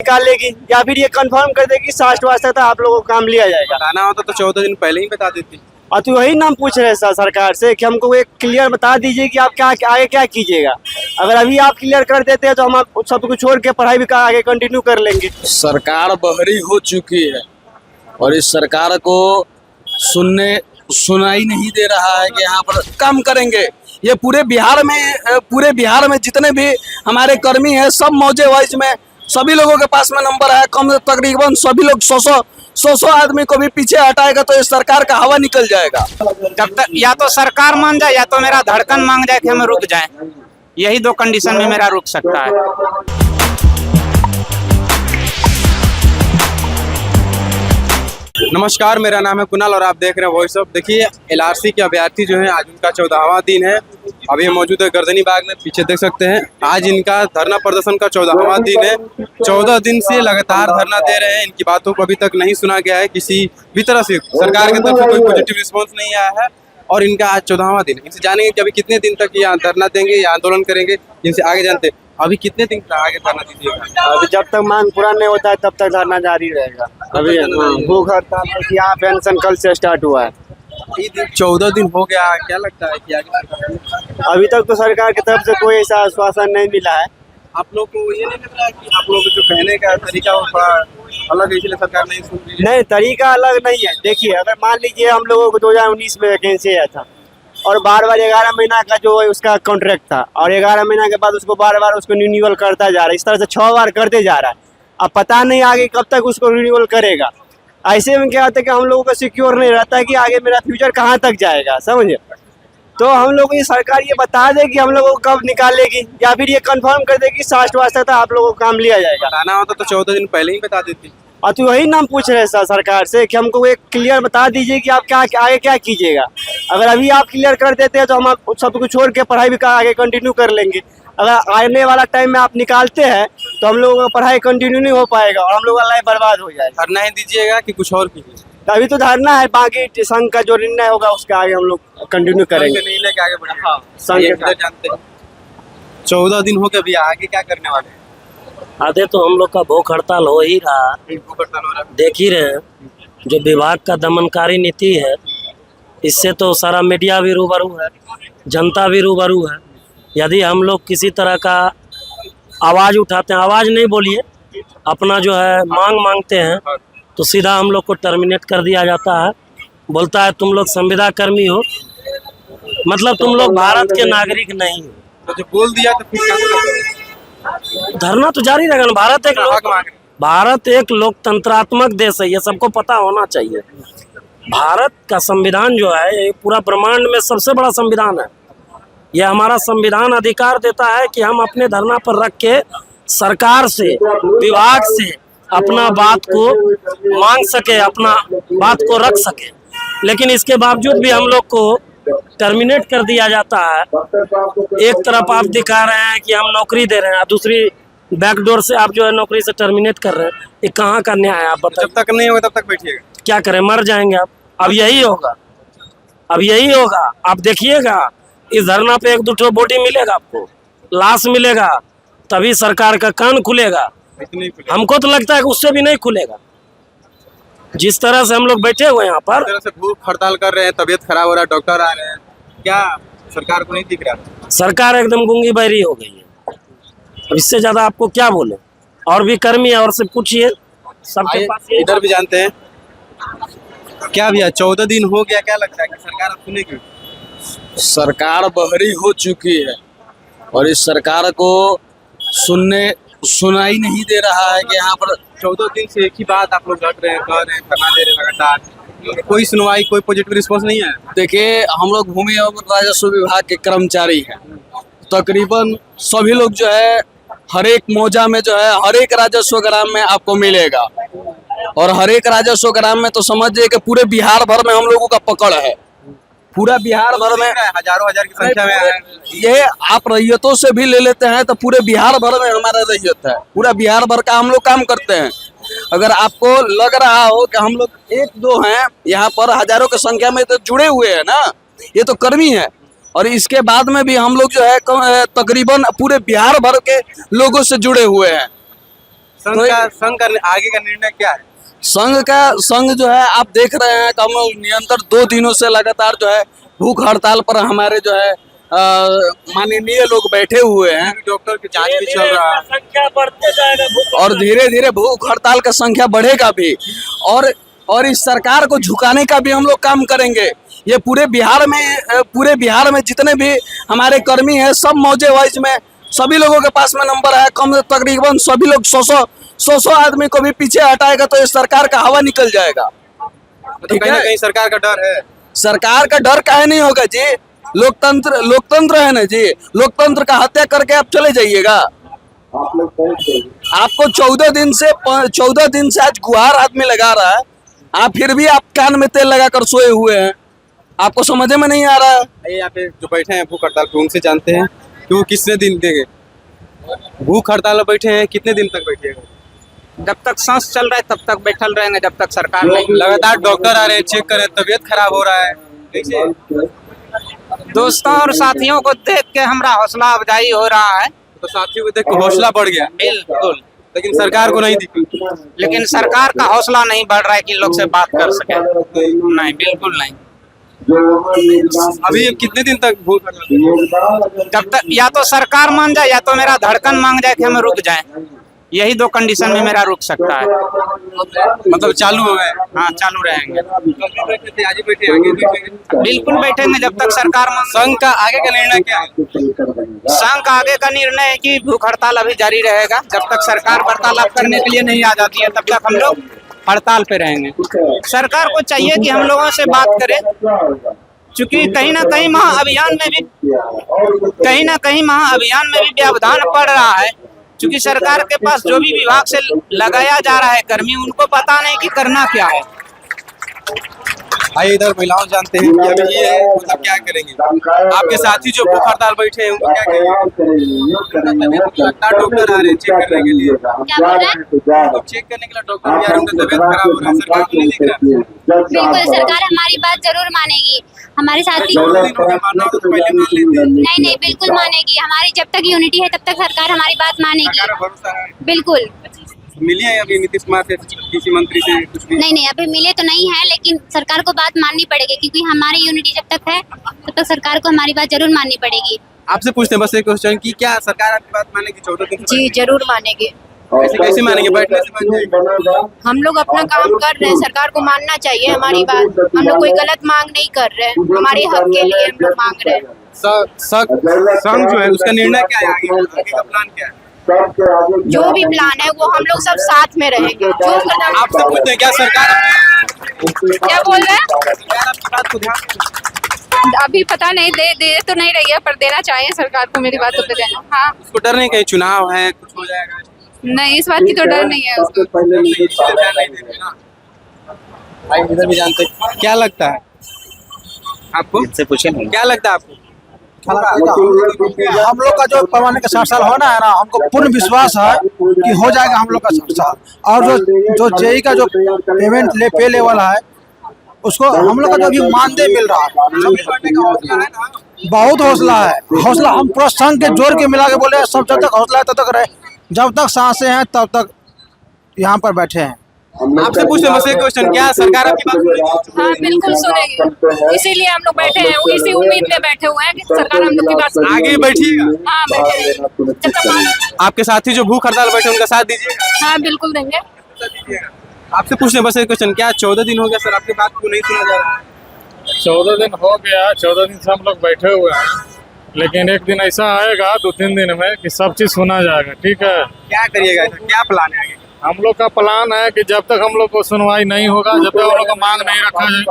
निकालेगी या फिर ये कंफर्म कर देगी 60 वर्ष तक आप लोगों को काम लिया जाएगा। बताना होता तो 14 दिन पहले ही बता देती। और तो वही नाम पूछ रहे हैं सरकार से कि हमको एक क्लियर बता दीजिए कि आप क्या आगे क्या कीजिएगा। अगर अभी आप क्लियर कर देते हैं तो हम सब कुछ छोड़ के पढ़ाई भी आगे कंटिन्यू कर लेंगे। सरकार बहरी हो चुकी है और इस सरकार को सुनाई नहीं दे रहा है कि यहाँ पर काम करेंगे। ये पूरे बिहार में जितने भी हमारे कर्मी हैं सब मौजे वाइज में सभी लोगों के पास में नंबर है। कम तकरीबन सभी लोग 100 आदमी को भी पीछे हटाएगा तो इस सरकार का हवा निकल जाएगा। जब तक या तो सरकार मान जाए या तो मेरा धड़कन मांग जाए कि हम रुक जाएं, यही दो कंडीशन में मेरा रुक सकता है। नमस्कार, मेरा नाम है कुणाल और आप देख रहे हैं वॉइस ऑफ। देखिए एलआरसी के अभ्यर्थी जो हैं आज उनका 14वां दिन है। अभी हम मौजूद है गर्दनी बाग में, पीछे देख सकते हैं। आज इनका धरना प्रदर्शन का 14वां दिन है। 14 दिन से लगातार धरना दे रहे हैं। इनकी बातों को अभी तक नहीं सुना गया है, किसी भी तरह से सरकार की तरफ से कोई पॉजिटिव रिस्पॉन्स नहीं आया है और इनका आज 14वां दिन है। इनसे जानेंगे कि अभी कितने दिन तक ये धरना देंगे या आंदोलन करेंगे, इनसे आगे जानते हैं। अभी कितने दिन तक आगे धरना दीजिएगा? अभी जब तक मांग पूरा नहीं होता है तब तक धरना जारी रहेगा। अभी भूख हड़ताल यहाँ पेंशन कल से स्टार्ट हुआ है। 14 दिन हो गया, क्या लगता है कि आगे? अभी तक तो सरकार की तरफ से कोई ऐसा आश्वासन नहीं मिला है। आप लोग को ये नहीं लग रहा है कि आप लोग जो कहने का तरीका वो थोड़ा अलग है, इसलिए सरकार नहीं सुन रही है? नहीं, तरीका अलग नहीं है। देखिए, अगर मान लीजिए हम लोगों को 2019 में वैकेंसी आया था और बार 11 महीना का जो उसका कॉन्ट्रैक्ट था और 11 महीना के बाद उसको बार उसको रिन्यूअल करता जा रहा है। इस तरह से 6 बार करते जा रहा है। अब पता नहीं आगे कब तक उसको रिन्यूअल करेगा। ऐसे में क्या होता है कि हम लोगों को सिक्योर नहीं रहता है कि आगे मेरा फ्यूचर कहाँ तक जाएगा, समझे। तो हम लोग ये सरकार ये बता दे कि हम लोगों को कब निकालेगी या फिर ये कंफर्म कर देगी 60 वर्ष तक आप लोगों को काम लिया जाएगा। बताना होता तो 14 दिन पहले ही बता देती। और तो वही नाम पूछ रहे हैं सरकार से कि हमको एक क्लियर बता दीजिए कि आप क्या आगे क्या कीजिएगा। अगर अभी आप क्लियर कर देते हैं तो हम सब कुछ छोड़ के पढ़ाई भी आगे कंटिन्यू कर लेंगे। अगर आने वाला टाइम में आप निकालते हैं तो हम लोगों का पढ़ाई कंटिन्यू नहीं हो पाएगा और हम लोगों का लाइफ बर्बाद हो जाएगा। धरना ही दीजिएगा कि कुछ और कीजिए? अभी तो धरना है, बाकी संघ का जो निर्णय होगा उसके आगे हम लोग कंटिन्यू करेंगे। नहीं लेके आगे बढ़े। हाँ, संघ का जानते हैं 14 दिन हो गए, अभी आगे क्या करने वाले हैं? आधे तो हम लोग का भूख हड़ताल हो ही रहा, भूख हड़ताल हो रहा है। देख ही रहे हैं। जो विभाग का दमनकारी नीति है इससे तो सारा मीडिया भी रूबरू है, जनता भी रूबरू है। यदि हम लोग किसी तरह का आवाज़ उठाते हैं, आवाज़ नहीं बोलिए, अपना जो है मांगते हैं तो सीधा हम लोग को टर्मिनेट कर दिया जाता है। बोलता है तुम लोग संविदा कर्मी हो, मतलब तुम लोग भारत के नागरिक नहीं हो। तो जो बोल दिया तो फिर क्या? धरना तो जारी रहेगा ना। भारत एक लोकतंत्रात्मक देश है, ये सबको पता होना चाहिए। भारत का संविधान जो है ये पूरा ब्रह्मांड में सबसे बड़ा संविधान है। ये हमारा संविधान अधिकार देता है कि हम अपने धरना पर रख के सरकार से, विभाग से अपना बात को मांग सके, अपना बात को रख सके। लेकिन इसके बावजूद भी हम लोग को टर्मिनेट कर दिया जाता है। एक तरफ आप दिखा रहे हैं कि हम नौकरी दे रहे हैं, दूसरी बैकडोर से आप जो है नौकरी से टर्मिनेट कर रहे हैं। ये कहाँ का न्याय है आप बताइए। जब तक नहीं होगा तब तक बैठिएगा? क्या करें, मर जाएंगे आप। अब यही होगा, अब यही होगा। आप देखिएगा इस धरना पे 1-2 बॉडी मिलेगा, आपको लाश मिलेगा, तभी सरकार का कान खुलेगा। हमको तो लगता है कि उससे भी नहीं खुलेगा। जिस तरह से हम लोग बैठे हुए यहाँ पर, तरह से भूख हड़ताल कर रहे हैं, तबीयत खराब हो रहा है, डॉक्टर आ रहे हैं, क्या सरकार को नहीं दिख रहा? सरकार एकदम गूंगी बहरी हो गई है। अब इससे ज्यादा आपको क्या बोले। और भी कर्मी है और से पूछिए, सबके पास इधर भी जानते हैं। क्या भैया 14 दिन हो गया, क्या लगता है कि सरकार अब सुनेगी? सरकार बहरी हो चुकी है और इस सरकार को सुनाई नहीं दे रहा है कि यहाँ पर 14 दिन से एक ही बात आप लोग लड़ रहे हैं, कह रहे हैं, धरना दे रहे हैं लगातार। कोई सुनवाई, कोई पॉजिटिव रिस्पॉन्स नहीं है। देखिए, हम लोग भूमि एवं राजस्व विभाग के कर्मचारी हैं। तकरीबन सभी लोग जो है हर एक मौजा में जो है हर एक राजस्व ग्राम में आपको मिलेगा और हर एक राजस्व ग्राम में तो समझिए कि पूरे बिहार भर में हम लोगों का पकड़ है। पूरा बिहार भर में हजारों हजार की संख्या में ये आप रैयतों से भी ले लेते हैं तो पूरे बिहार भर में हमारा रैयत है। पूरा बिहार भर का हम लोग काम करते हैं। अगर आपको लग रहा हो कि हम लोग 1-2 हैं, यहाँ पर हजारों की संख्या में तो जुड़े हुए हैं ना, ये तो कर्मी है। और इसके बाद में भी हम लोग जो है तकरीबन पूरे बिहार भर के लोगों से जुड़े हुए हैं। संघ का आगे का निर्णय क्या है? संघ जो है आप देख रहे हैं कम निरंतर 2 दिनों से लगातार जो है भूख हड़ताल पर हमारे जो है माननीय लोग बैठे हुए हैं। डॉक्टर की जांच भी चल रहा है संख्या बढ़ते जाएगा और धीरे धीरे भूख हड़ताल का संख्या बढ़ेगा भी और इस सरकार को झुकाने का भी हम लोग काम करेंगे। ये पूरे बिहार में जितने भी हमारे कर्मी हैं सब मौजे वाइज में सभी लोगों के पास में नंबर है। कम तकरीबन सभी लोग 100 आदमी को भी पीछे हटाएगा तो इस सरकार का हवा निकल जाएगा। तो कहीं ना कहीं सरकार का डर है। सरकार का डर काहे नहीं होगा जी? लोकतंत्र है ना जी। लोकतंत्र का हत्या करके आप चले जाइएगा। आपको 14 दिन से आज गुहार आदमी लगा रहा है, आप फिर भी आप कान में तेल लगाकर सोए हुए हैं। आपको समझ में नहीं आ रहा है। यहाँ पे जो बैठे हैं भूख हड़ताल पे उनसे जानते हैं कि वो कितने दिन देंगे। भूख हड़ताल में बैठे हैं, कितने दिन तक बैठेगा? जब तक सांस चल रहा है तब तक बैठल रहेंगे, जब तक सरकार नहीं। लगातार डॉक्टर आ रहे हैं, चेक कर रहे हैं, तबीयत खराब हो रहा है। कैसे? दोस्तों और साथियों को देख के हमारा हौसला अफजाई हो रहा है। तो साथियों को देख के हौसला बढ़ गया, बिल्कुल। लेकिन सरकार को नहीं दिखी। लेकिन सरकार का हौसला नहीं बढ़ रहा है कि लोग से बात कर सके। नहीं, बिल्कुल नहीं। अभी कितने दिन तक भूख हड़ताल? जब तक या तो सरकार मान जाए या तो मेरा धड़कन मांग जाए कि हम रुक जाए। यही 2 कंडीशन में मेरा रुक सकता है। मतलब चालू हो गए? हाँ, चालू रहेंगे। आज ही बैठे, आगे बैठेंगे? बिल्कुल बैठेंगे जब तक सरकार मान। संघ का आगे का निर्णय क्या है? संघ का आगे का निर्णय है कि भूख हड़ताल अभी जारी रहेगा। जब तक सरकार वार्तालाप करने के लिए नहीं आ जाती है तब तक हम लोग हड़ताल पे रहेंगे। सरकार को चाहिए कि हम लोगों से बात करे, क्योंकि कहीं ना कहीं महाअभियान में भी व्यवधान पड़ रहा है। क्योंकि सरकार के पास जो भी विभाग से लगाया जा रहा है कर्मी, उनको पता नहीं कि करना क्या है। आइए इधर महिलाओं जानते हैं कि अभी ये है, मतलब क्या करेंगे। आपके साथी जो भूख हड़ताल बैठे हैं उनको क्या करेंगे? लगातार डॉक्टर आ रहे हैं चेक करने के लिए। क्या बोल रहे हैं? तो चेक करने के लिए डॉक्टर भी आ रहे हैं, उनका तबीयत खराब हो रहा है, सरकार को नहीं दिख रहा। बिल्कुल, सरकार हमारी बात जरूर मानेगी। हमारे साथी दिन हो गए मानना हो तो पहले मान लेते हैं। नहीं, बिल्कुल मानेगी। हमारी जब तक यूनिटी है तब तक सरकार हमारी बात मानेगी। सरकार पर भरोसा है। बिल्कुल। मिली है अभी नीतीश कुमार से, कृषि मंत्री से कुछ भी? नहीं, अभी मिले तो नहीं है, लेकिन सरकार को बात माननी पड़ेगी, क्योंकि हमारी यूनिटी जब तक है तब तक सरकार को हमारी बात जरूर माननी पड़ेगी। आपसे पूछते हैं बस एक क्वेश्चन कि क्या सरकार आपकी बात मानेगी? 14 दिन जी जरूर मानेंगे। कैसे मानेंगे? बैठने से मान जाएगी? हम लोग अपना काम कर रहे हैं, सरकार को मानना चाहिए हमारी बात। हम लोग कोई गलत मांग नहीं कर रहे हैं, हमारे हक के लिए हम लोग मांग रहे हैं। संघ जो है उसका निर्णय क्या है? आगे का प्लान क्या है? जो भी प्लान है वो हम लोग सब साथ में रहेंगे। जो आपसे पूछते हैं क्या सरकार क्या बोल रहे हैं? सरकार आपकी बात को ध्यान अभी पता नहीं, दे तो नहीं रही है, पर देना चाहिए सरकार को मेरी बातों पे देना। हाँ, उसको डर नहीं कहीं चुनाव है कुछ हो जाएगा? नहीं, इस बात की तो डर नहीं है उसको। इधर भी जानते हैं। क्या लगता है आपको? इनसे पूछे नहीं। क्या लगता है आपको? हम लोग का जो पैमाने का 60 साल होना है ना, हमको पूर्ण विश्वास है कि हो जाएगा हम लोग का 60 साल। और जो जेई का जो पेमेंट पे लेवल है उसको हम लोग का जो भी मानदेय मिल रहा है, बहुत हौसला है। हौसला हम पूरा संघ के जोर के मिला के बोले सब, जब तक हौसला है तब तक रहे, जब तक सांसें हैं तब तक यहाँ पर बैठे हैं। आपसे पूछते हैं बस एक क्वेश्चन, क्या सरकार आपकी बात सुनेगी? हाँ, बिल्कुल सुनेगी। इसीलिए हम लोग बैठे हैं, इसी उम्मीद में बैठे हुए हैं कि सरकार हम लोग की बात सुनेगी। आगे बैठिएगा। हाँ, बैठे जब तक। आपके साथी जो भूख हड़ताल बैठे उनका साथ दीजिएगा। हाँ, बिल्कुल देंगे। आपसे पूछते हैं बस एक क्वेश्चन, क्या 14 दिन हो गया सर आपकी बात को नहीं सुना जा रहा? 14 दिन हो गया, 14 दिन से हम लोग बैठे हुए हैं, लेकिन एक दिन ऐसा आएगा 2-3 दिन में कि सब चीज सुना जाएगा। ठीक है, क्या करिएगा? क्या प्लान है आगे? हम लोग का प्लान है कि जब तक हम लोग को सुनवाई नहीं होगा, जब तक हम लोग का मांग नहीं रखा जाए,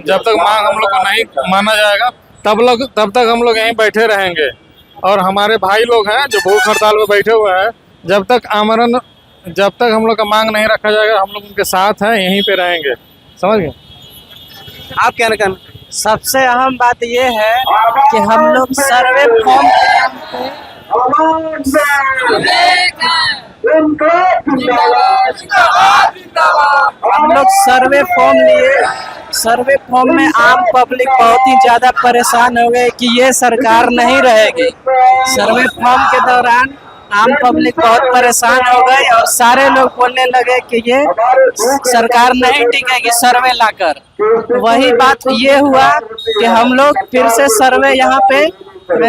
जब तक मांग हम लोग को नहीं माना जाएगा, तब तक हम लोग यहीं बैठे रहेंगे। और हमारे भाई लोग हैं जो भूख हड़ताल में बैठे हुए हैं, जब तक हम लोग का मांग नहीं रखा जाएगा, हम लोग उनके साथ हैं, यहीं पे रहेंगे। समझ गए? आप क्या कहना? सबसे अहम बात ये है कि हम लोग सर्वे फॉर्म लिए, सर्वे फॉर्म में आम पब्लिक बहुत ही ज्यादा परेशान हो गए कि ये सरकार नहीं रहेगी। सर्वे फॉर्म के दौरान आम पब्लिक बहुत परेशान हो गई और सारे लोग बोलने लगे कि ये सरकार नहीं टिकेगी सर्वे लाकर। वही बात ये हुआ कि हम लोग फिर से सर्वे यहाँ पे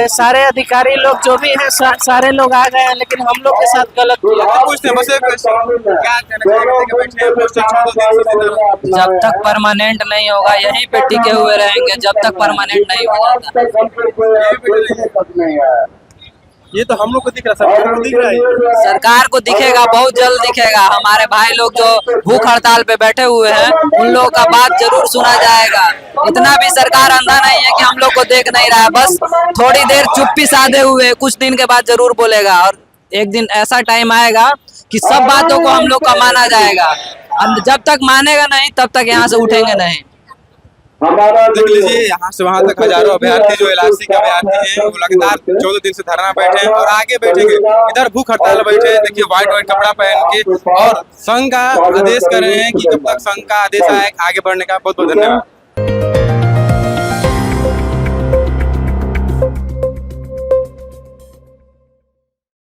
सारे अधिकारी लोग जो भी हैं सारे लोग आ गए हैं, लेकिन हम लोग के साथ गलत किया। पूछते हैं बस एक question, क्या कहना चाहेंगे कि बैठे हैं पोस्टर 14 दिन से जब तक परमानेंट नहीं होगा यहीं पे टिके हुए रहेंगे, जब तक परमानेंट नहीं हो जाता। ये तो हम लोग को दिख रहा है, सरकार को दिख रहा है। सरकार को दिखेगा, बहुत जल्द दिखेगा। हमारे भाई लोग जो भूख हड़ताल पे बैठे हुए हैं उन लोगों का बात जरूर सुना जाएगा। इतना भी सरकार अंधा नहीं है कि हम लोग को देख नहीं रहा है, बस थोड़ी देर चुप्पी साधे हुए कुछ दिन के बाद जरूर बोलेगा। और एक दिन ऐसा टाइम आएगा कि सब बातों को हम लोग का माना जाएगा। जब तक मानेगा नहीं तब तक यहाँ से उठेंगे नहीं। देख लीजिए यहाँ से वहां तक हजारों अभ्यर्थी जो एलआरसी के अभ्यर्थी हैं वो लगातार 14 दिन से धरना बैठे हैं और आगे बैठेंगे। इधर भूख हड़ताल बैठे हैं, देखिए व्हाइट कपड़ा पहन के, और संघ का आदेश कर रहे हैं कि जब तक संघ का आदेश आए आगे बढ़ने का। बहुत बहुत धन्यवाद।